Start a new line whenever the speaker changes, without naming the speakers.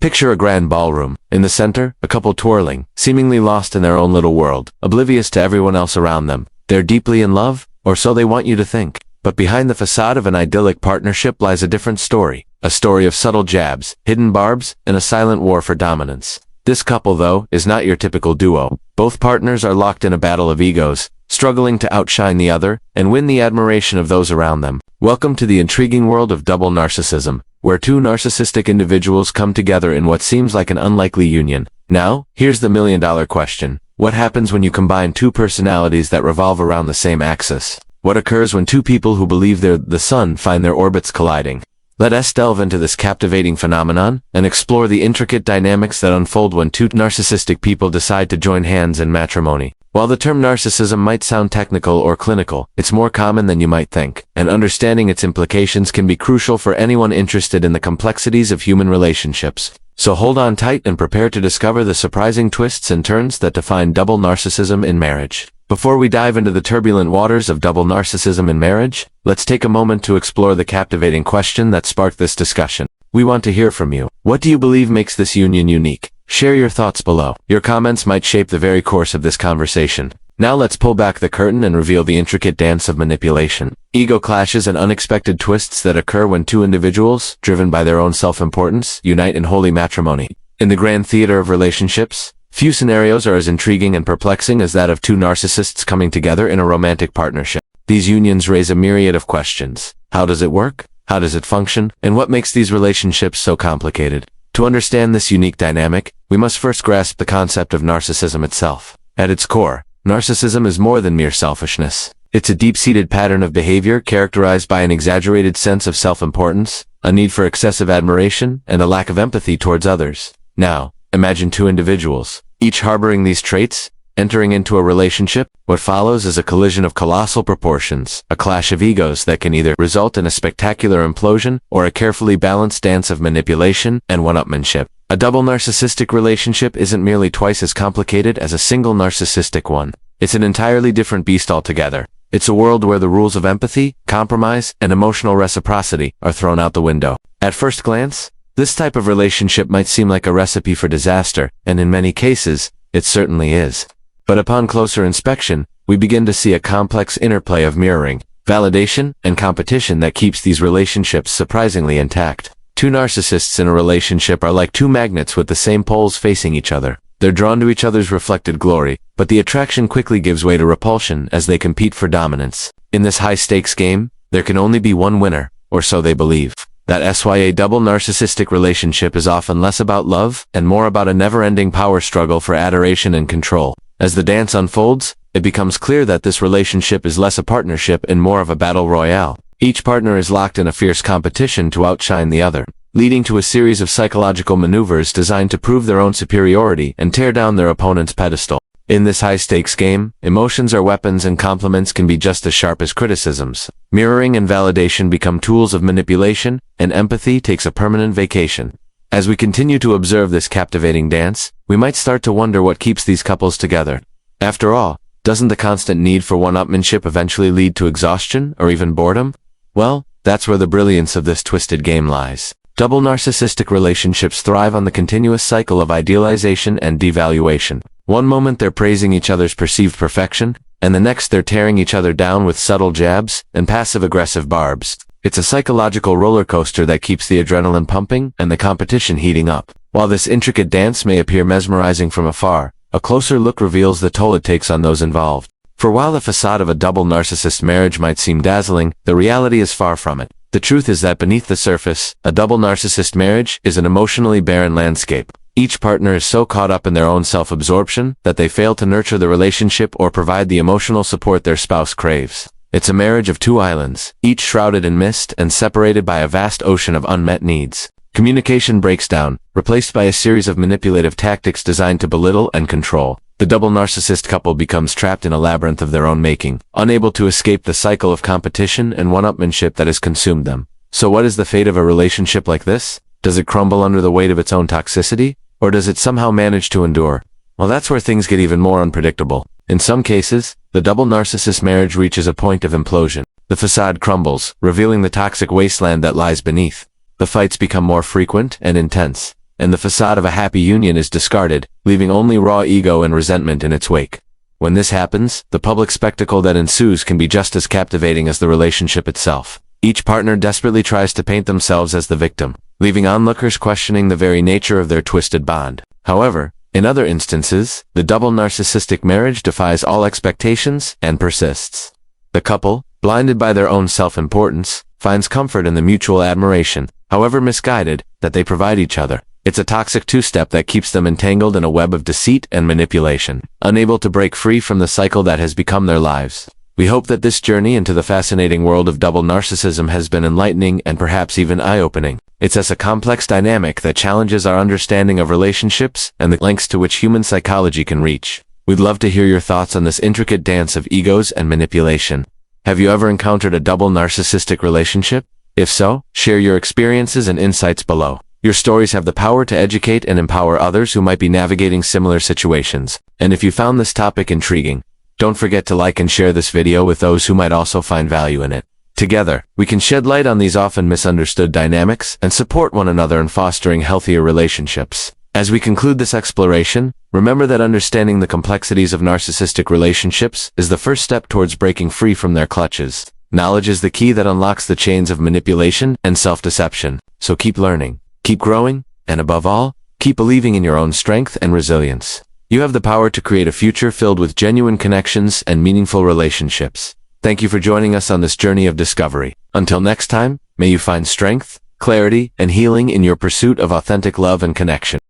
Picture a grand ballroom. In the center, a couple twirling, seemingly lost in their own little world, oblivious to everyone else around them. They're deeply in love, or so they want you to think. But behind the facade of an idyllic partnership lies a different story. A story of subtle jabs, hidden barbs, and a silent war for dominance. This couple, though, is not your typical duo. Both partners are locked in a battle of egos, struggling to outshine the other and win the admiration of those around them. Welcome to the intriguing world of double narcissism, where two narcissistic individuals come together in what seems like an unlikely union. Now, here's the million-dollar question. What happens when you combine two personalities that revolve around the same axis? What occurs when two people who believe they're the sun find their orbits colliding? Let us delve into this captivating phenomenon and explore the intricate dynamics that unfold when two narcissistic people decide to join hands in matrimony. While the term narcissism might sound technical or clinical, it's more common than you might think, and understanding its implications can be crucial for anyone interested in the complexities of human relationships. So hold on tight and prepare to discover the surprising twists and turns that define double narcissism in marriage. Before we dive into the turbulent waters of double narcissism in marriage, let's take a moment to explore the captivating question that sparked this discussion. We want to hear from you. What do you believe makes this union unique? Share your thoughts below. Your comments might shape the very course of this conversation. Now let's pull back the curtain and reveal the intricate dance of manipulation. Ego clashes and unexpected twists that occur when two individuals, driven by their own self-importance, unite in holy matrimony. In the grand theater of relationships, few scenarios are as intriguing and perplexing as that of two narcissists coming together in a romantic partnership. These unions raise a myriad of questions. How does it work? How does it function? And what makes these relationships so complicated? To understand this unique dynamic, we must first grasp the concept of narcissism itself. At its core, narcissism is more than mere selfishness. It's a deep-seated pattern of behavior characterized by an exaggerated sense of self-importance, a need for excessive admiration, and a lack of empathy towards others. Now, imagine two individuals, each harboring these traits, entering into a relationship. What follows is a collision of colossal proportions, a clash of egos that can either result in a spectacular implosion or a carefully balanced dance of manipulation and one-upmanship. A double narcissistic relationship isn't merely twice as complicated as a single narcissistic one. It's an entirely different beast altogether. It's a world where the rules of empathy, compromise, and emotional reciprocity are thrown out the window. At first glance, this type of relationship might seem like a recipe for disaster, and in many cases, it certainly is. But upon closer inspection, we begin to see a complex interplay of mirroring, validation, and competition that keeps these relationships surprisingly intact. Two narcissists in a relationship are like two magnets with the same poles facing each other. They're drawn to each other's reflected glory, but the attraction quickly gives way to repulsion as they compete for dominance. In this high-stakes game, there can only be one winner, or so they believe. That a double narcissistic relationship is often less about love and more about a never-ending power struggle for adoration and control. As the dance unfolds, it becomes clear that this relationship is less a partnership and more of a battle royale. Each partner is locked in a fierce competition to outshine the other, leading to a series of psychological maneuvers designed to prove their own superiority and tear down their opponent's pedestal. In this high-stakes game, emotions are weapons and compliments can be just as sharp as criticisms. Mirroring and validation become tools of manipulation, and empathy takes a permanent vacation. As we continue to observe this captivating dance, we might start to wonder what keeps these couples together. After all, doesn't the constant need for one-upmanship eventually lead to exhaustion or even boredom? Well, that's where the brilliance of this twisted game lies. Double narcissistic relationships thrive on the continuous cycle of idealization and devaluation. One moment they're praising each other's perceived perfection, and the next they're tearing each other down with subtle jabs and passive-aggressive barbs. It's a psychological roller coaster that keeps the adrenaline pumping and the competition heating up. While this intricate dance may appear mesmerizing from afar, a closer look reveals the toll it takes on those involved. For while the facade of a double narcissist marriage might seem dazzling, the reality is far from it. The truth is that beneath the surface, a double narcissist marriage is an emotionally barren landscape. Each partner is so caught up in their own self-absorption that they fail to nurture the relationship or provide the emotional support their spouse craves. It's a marriage of two islands, each shrouded in mist and separated by a vast ocean of unmet needs. Communication breaks down, replaced by a series of manipulative tactics designed to belittle and control. The double narcissist couple becomes trapped in a labyrinth of their own making, unable to escape the cycle of competition and one-upmanship that has consumed them. So what is the fate of a relationship like this? Does it crumble under the weight of its own toxicity? Or does it somehow manage to endure? Well, that's where things get even more unpredictable. In some cases, the double narcissist marriage reaches a point of implosion. The facade crumbles, revealing the toxic wasteland that lies beneath. The fights become more frequent and intense, and the facade of a happy union is discarded, leaving only raw ego and resentment in its wake. When this happens, the public spectacle that ensues can be just as captivating as the relationship itself. Each partner desperately tries to paint themselves as the victim, leaving onlookers questioning the very nature of their twisted bond. However, in other instances, the double narcissistic marriage defies all expectations and persists. The couple, blinded by their own self-importance, finds comfort in the mutual admiration, however misguided, that they provide each other. It's a toxic two-step that keeps them entangled in a web of deceit and manipulation, unable to break free from the cycle that has become their lives. We hope that this journey into the fascinating world of double narcissism has been enlightening and perhaps even eye-opening. It's a complex dynamic that challenges our understanding of relationships and the lengths to which human psychology can reach. We'd love to hear your thoughts on this intricate dance of egos and manipulation. Have you ever encountered a double narcissistic relationship? If so, share your experiences and insights below. Your stories have the power to educate and empower others who might be navigating similar situations. And if you found this topic intriguing, don't forget to like and share this video with those who might also find value in it. Together, we can shed light on these often misunderstood dynamics and support one another in fostering healthier relationships. As we conclude this exploration, remember that understanding the complexities of narcissistic relationships is the first step towards breaking free from their clutches. Knowledge is the key that unlocks the chains of manipulation and self-deception. So keep learning, keep growing, and above all, keep believing in your own strength and resilience. You have the power to create a future filled with genuine connections and meaningful relationships. Thank you for joining us on this journey of discovery. Until next time, may you find strength, clarity, and healing in your pursuit of authentic love and connection.